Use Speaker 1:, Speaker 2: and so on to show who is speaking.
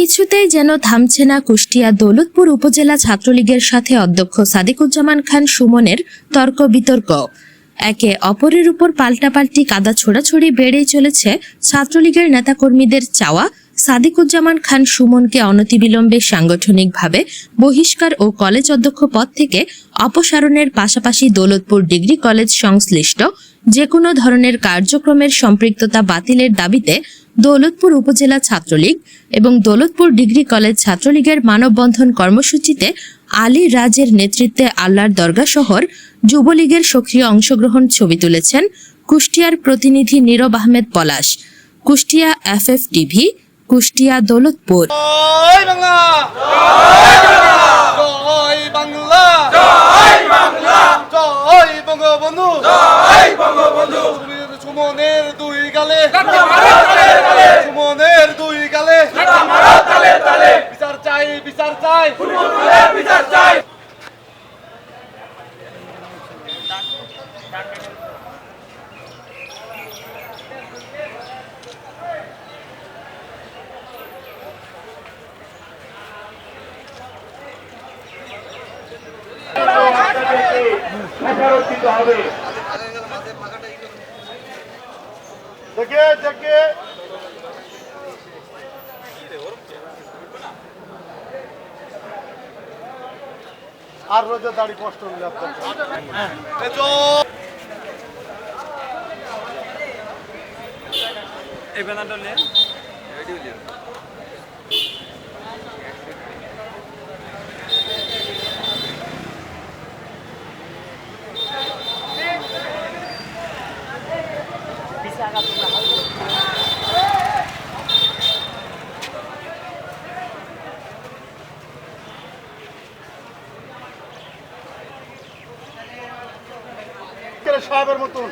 Speaker 1: কিছুতেই যেন থামছে না কুষ্টিয়া দৌলতপুর উপজেলা ছাত্রলীগের সাথে অধ্যক্ষ সাদিকুজ্জামান খান সুমনের তর্ক বিতর্ক। একে অপরের উপর পাল্টাপাল্টি কাদা ছোড়াছড়ি বেড়েই চলেছে। ছাত্রলীগের নেতাকর্মীদের চাওয়া সাদিকুজ্জামান খান সুমনকে অনতিবিলম্বে সাংগঠনিকভাবে বহিষ্কার ও কলেজ অধ্যক্ষ পদ থেকে অপসারণের পাশাপাশি দৌলতপুর ডিগ্রি কলেজ সংশ্লিষ্ট যে কোনো ধরনের কার্যক্রমের সম্পৃক্ততা বাতিলের দাবিতে দৌলতপুর উপজেলা ছাত্রলীগ এবং দৌলতপুর ডিগ্রি কলেজ ছাত্রলীগের মানববন্ধন কর্মসূচিতে আলী রাজের নেতৃত্বে আল্লাহর দরগা শহর যুবলীগের সক্রিয় অংশগ্রহণ ছবি তুলেছেন কুষ্টিয়ার প্রতিনিধি নীরব আহমেদ পলাশ। Kushtia FF TV, Kushtia Daulatpur.
Speaker 2: সুমনের দুই গালে বিচার চাই, বিচার চাই, বিচার চাই। দেখে দেখে আর রোজা দাড়ি কষ্ট হলে এই ব্যানারটা নিয়ে সাহেবের মতন